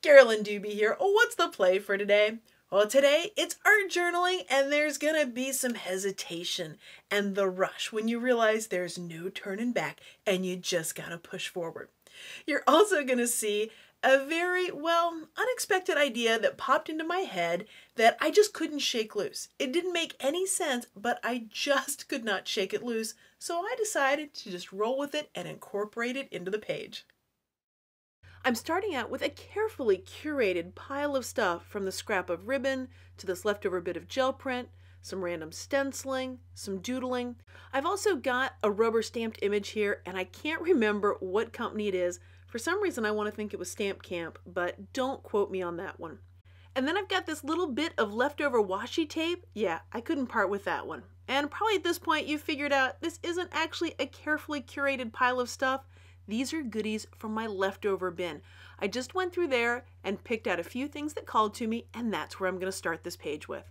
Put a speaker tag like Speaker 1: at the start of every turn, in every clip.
Speaker 1: Carolyn Dube here. What's the play for today? Well, today it's art journaling, and there's gonna be some hesitation and the rush when you realize there's no turning back and you just gotta push forward. You're also gonna see a very, unexpected idea that popped into my head that I just couldn't shake loose. It didn't make any sense, but I just could not shake it loose, so I decided to just roll with it and incorporate it into the page. I'm starting out with a carefully curated pile of stuff, from the scrap of ribbon to this leftover bit of gel print, some random stenciling, some doodling. I've also got a rubber stamped image here, and I can't remember what company it is. For some reason I want to think it was Stamp Camp, but don't quote me on that one. And then I've got this little bit of leftover washi tape. Yeah, I couldn't part with that one. And probably at this point you've figured out this isn't actually a carefully curated pile of stuff. These are goodies from my leftover bin. I just went through there and picked out a few things that called to me, and that's where I'm going to start this page with.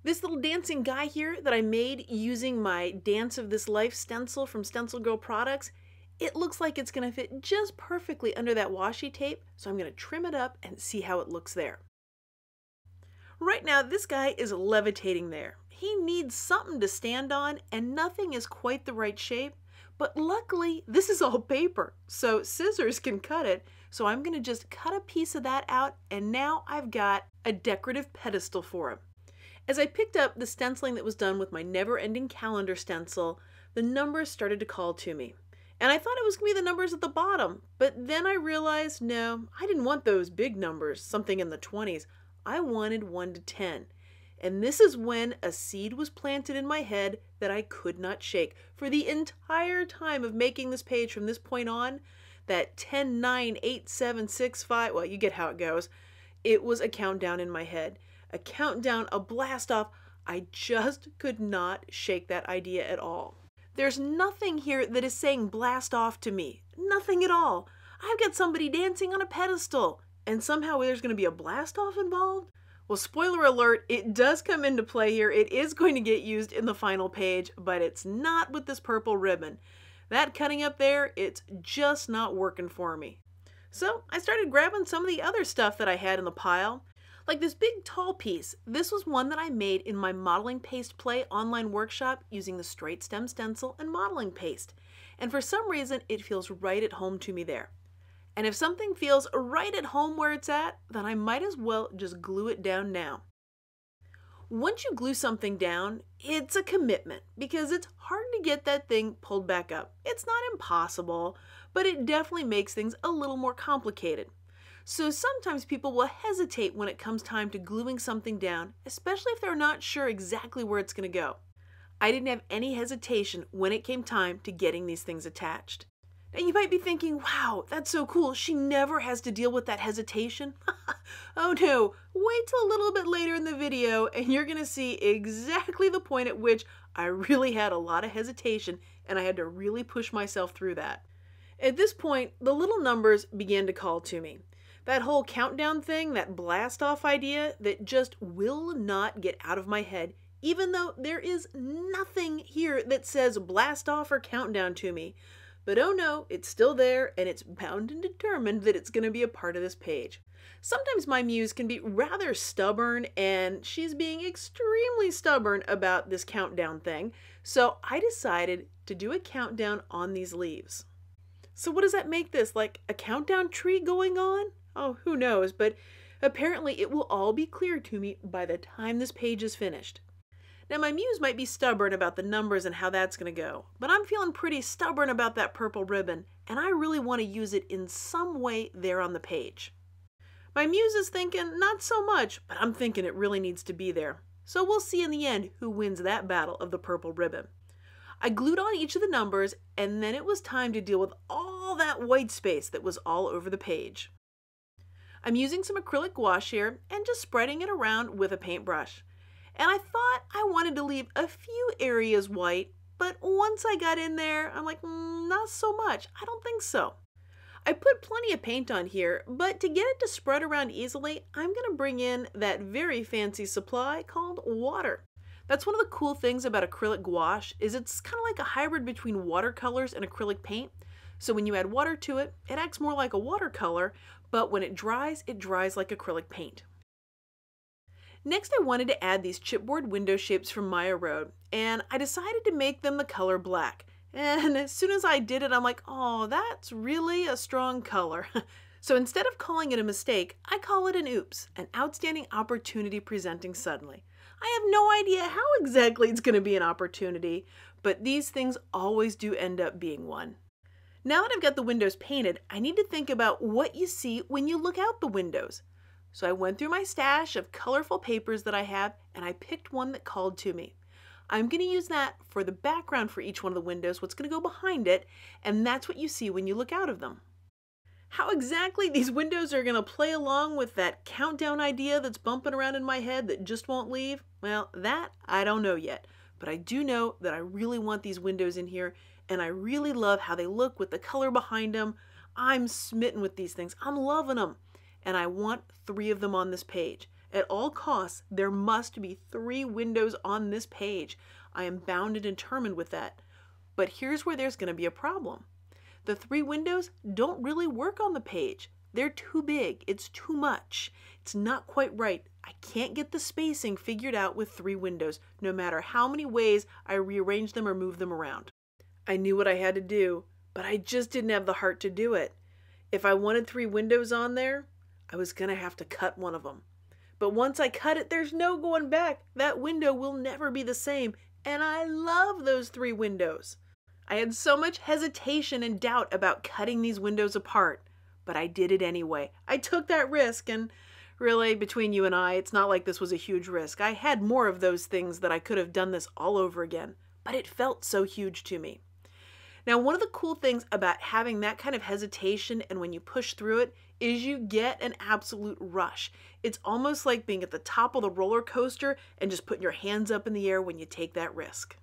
Speaker 1: This little dancing guy here that I made using my Dance of This Life stencil from StencilGirl Products, it looks like it's going to fit just perfectly under that washi tape, so I'm going to trim it up and see how it looks there. Right now, this guy is levitating there. He needs something to stand on, and nothing is quite the right shape. But luckily, this is all paper, so scissors can cut it. So I'm going to just cut a piece of that out, and now I've got a decorative pedestal for him. As I picked up the stenciling that was done with my never-ending calendar stencil, the numbers started to call to me. And I thought it was going to be the numbers at the bottom, but then I realized, no, I didn't want those big numbers, something in the 20s. I wanted 1 to 10. And this is when a seed was planted in my head that I could not shake. For the entire time of making this page from this point on, that 10, 9, 8, 7, 6, 5, well, you get how it goes. It was a countdown in my head. A countdown, a blast off. I just could not shake that idea at all. There's nothing here that is saying blast off to me. Nothing at all. I've got somebody dancing on a pedestal, and somehow there's going to be a blast off involved? Well, spoiler alert, it does come into play here. It is going to get used in the final page, but it's not with this purple ribbon. That cutting up there, it's just not working for me. So I started grabbing some of the other stuff that I had in the pile. Like this big tall piece. This was one that I made in my modeling paste play online workshop using the straight stem stencil and modeling paste. And for some reason, it feels right at home to me there. And if something feels right at home where it's at, then I might as well just glue it down now. Once you glue something down, it's a commitment because it's hard to get that thing pulled back up. It's not impossible, but it definitely makes things a little more complicated. So sometimes people will hesitate when it comes time to gluing something down, especially if they're not sure exactly where it's going to go. I didn't have any hesitation when it came time to getting these things attached. Now you might be thinking, wow, that's so cool. She never has to deal with that hesitation. Oh no, wait till a little bit later in the video and you're going to see exactly the point at which I really had a lot of hesitation and I had to really push myself through that. At this point, the little numbers began to call to me. That whole countdown thing, that blast off idea that just will not get out of my head, even though there is nothing here that says blast off or countdown to me. But oh no, it's still there, and it's bound and determined that it's going to be a part of this page. Sometimes my muse can be rather stubborn, and she's being extremely stubborn about this countdown thing, so I decided to do a countdown on these leaves. So what does that make this, like a countdown tree going on? Oh, who knows, but apparently it will all be clear to me by the time this page is finished. Now my muse might be stubborn about the numbers and how that's going to go, but I'm feeling pretty stubborn about that purple ribbon, and I really want to use it in some way there on the page. My muse is thinking not so much, but I'm thinking it really needs to be there. So we'll see in the end who wins that battle of the purple ribbon. I glued on each of the numbers, and then it was time to deal with all that white space that was all over the page. I'm using some acrylic gouache here and just spreading it around with a paintbrush. And I thought I wanted to leave a few areas white, but once I got in there, I'm like, not so much. I don't think so. I put plenty of paint on here, but to get it to spread around easily, I'm going to bring in that very fancy supply called water. That's one of the cool things about acrylic gouache is it's kind of like a hybrid between watercolors and acrylic paint. So when you add water to it, it acts more like a watercolor, but when it dries like acrylic paint. Next, I wanted to add these chipboard window shapes from Maya Road, and I decided to make them the color black. And as soon as I did it, I'm like, oh, that's really a strong color. So instead of calling it a mistake, I call it an oops, an outstanding opportunity presenting suddenly. I have no idea how exactly it's going to be an opportunity, but these things always do end up being one. Now that I've got the windows painted, I need to think about what you see when you look out the windows. So I went through my stash of colorful papers that I have, and I picked one that called to me. I'm going to use that for the background for each one of the windows, what's going to go behind it, and that's what you see when you look out of them. How exactly these windows are going to play along with that countdown idea that's bumping around in my head that just won't leave, well, that I don't know yet. But I do know that I really want these windows in here, and I really love how they look with the color behind them. I'm smitten with these things. I'm loving them. And I want 3 of them on this page. At all costs, there must be 3 windows on this page. I am bound and determined with that. But here's where there's going to be a problem. The 3 windows don't really work on the page. They're too big. It's too much. It's not quite right. I can't get the spacing figured out with 3 windows, no matter how many ways I rearrange them or move them around. I knew what I had to do, but I just didn't have the heart to do it. If I wanted 3 windows on there, I was going to have to cut one of them. But once I cut it, there's no going back. That window will never be the same, and I love those 3 windows. I had so much hesitation and doubt about cutting these windows apart, but I did it anyway. I took that risk, and really, between you and I, it's not like this was a huge risk. I had more of those things that I could have done this all over again, but it felt so huge to me. Now, one of the cool things about having that kind of hesitation and when you push through it is you get an absolute rush. It's almost like being at the top of the roller coaster and just putting your hands up in the air when you take that risk.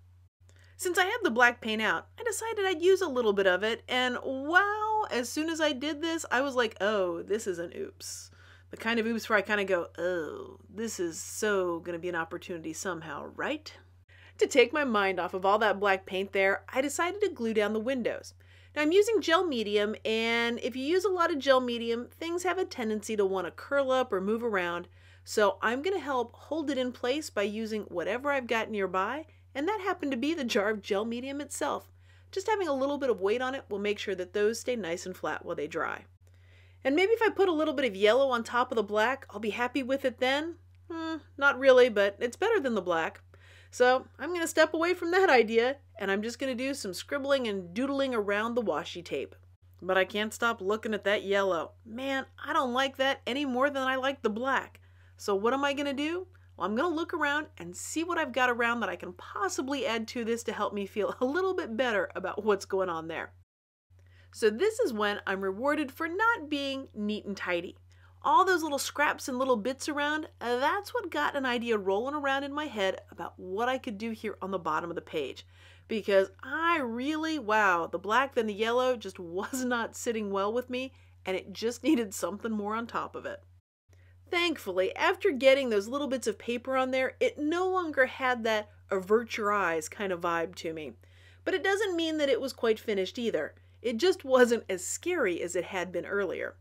Speaker 1: Since I had the black paint out, I decided I'd use a little bit of it, and wow, as soon as I did this, I was like, oh, this is an oops. The kind of oops where I kind of go, oh, this is so going to be an opportunity somehow, right? To take my mind off of all that black paint there, I decided to glue down the windows. Now I'm using gel medium, and if you use a lot of gel medium, things have a tendency to want to curl up or move around. So I'm going to help hold it in place by using whatever I've got nearby, and that happened to be the jar of gel medium itself. Just having a little bit of weight on it will make sure that those stay nice and flat while they dry. And maybe if I put a little bit of yellow on top of the black, I'll be happy with it then? Not really, but it's better than the black. So I'm going to step away from that idea, and I'm just going to do some scribbling and doodling around the washi tape. But I can't stop looking at that yellow. Man, I don't like that any more than I like the black. So what am I going to do? Well, I'm going to look around and see what I've got around that I can possibly add to this to help me feel a little bit better about what's going on there. So this is when I'm rewarded for not being neat and tidy. All those little scraps and little bits around, that's what got an idea rolling around in my head about what I could do here on the bottom of the page. Because the black then the yellow just was not sitting well with me, and it just needed something more on top of it. Thankfully, after getting those little bits of paper on there, it no longer had that avert your eyes kind of vibe to me. But it doesn't mean that it was quite finished either. It just wasn't as scary as it had been earlier.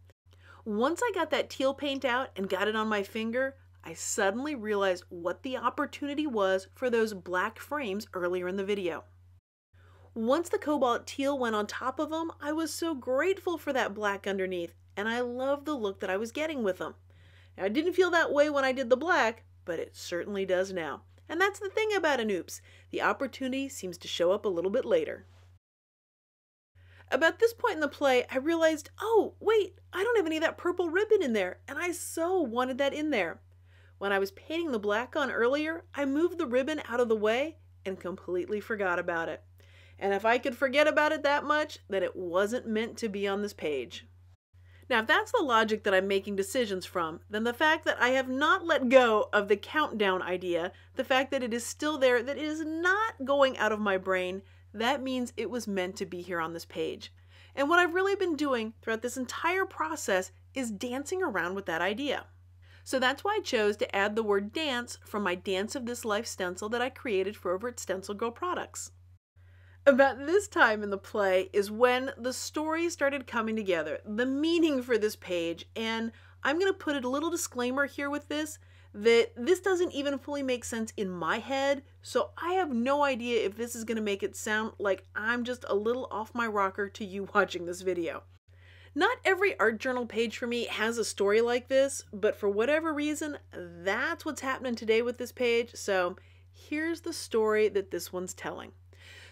Speaker 1: Once I got that teal paint out and got it on my finger, I suddenly realized what the opportunity was for those black frames earlier in the video. Once the cobalt teal went on top of them, I was so grateful for that black underneath, and I loved the look that I was getting with them. Now, I didn't feel that way when I did the black, but it certainly does now. And that's the thing about an oops. The opportunity seems to show up a little bit later. About this point in the play, I realized, oh, wait, I don't have any of that purple ribbon in there, and I so wanted that in there. When I was painting the black on earlier, I moved the ribbon out of the way and completely forgot about it. And if I could forget about it that much, then it wasn't meant to be on this page. Now, if that's the logic that I'm making decisions from, then the fact that I have not let go of the countdown idea, the fact that it is still there, that it is not going out of my brain, that means it was meant to be here on this page. And what I've really been doing throughout this entire process is dancing around with that idea. So that's why I chose to add the word dance from my Dance of This Life stencil that I created for over at StencilGirl Products. About this time in the play is when the story started coming together, the meaning for this page, and I'm going to put a little disclaimer here with this, that this doesn't even fully make sense in my head, so I have no idea if this is going to make it sound like I'm just a little off my rocker to you watching this video. Not every art journal page for me has a story like this, but for whatever reason, that's what's happening today with this page, so here's the story that this one's telling.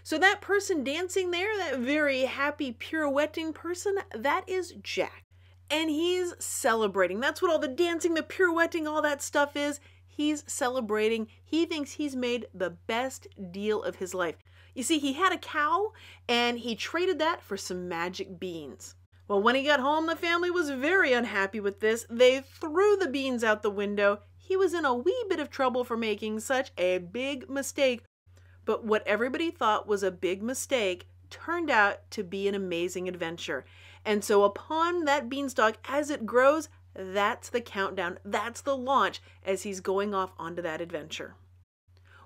Speaker 1: So that person dancing there, that very happy pirouetting person, that is Jack. And he's celebrating. That's what all the dancing, the pirouetting, all that stuff is. He's celebrating. He thinks he's made the best deal of his life. You see, he had a cow and he traded that for some magic beans. Well, when he got home, the family was very unhappy with this. They threw the beans out the window. He was in a wee bit of trouble for making such a big mistake. But what everybody thought was a big mistake turned out to be an amazing adventure. And so upon that beanstalk, as it grows, that's the countdown, that's the launch as he's going off onto that adventure.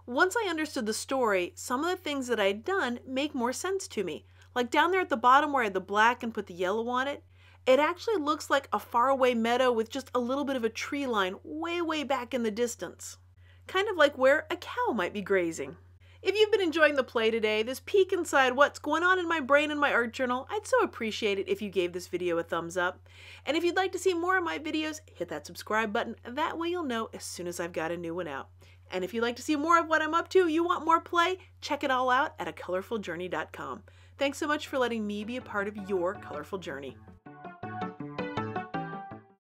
Speaker 1: Once I understood the story, some of the things that I'd done make more sense to me. Like down there at the bottom where I had the black and put the yellow on it, it actually looks like a faraway meadow with just a little bit of a tree line way, way back in the distance. Kind of like where a cow might be grazing. If you've been enjoying the play today, this peek inside what's going on in my brain and my art journal, I'd so appreciate it if you gave this video a thumbs up. And if you'd like to see more of my videos, hit that subscribe button. That way you'll know as soon as I've got a new one out. And if you'd like to see more of what I'm up to, you want more play, check it all out at acolorfuljourney.com. Thanks so much for letting me be a part of your colorful journey.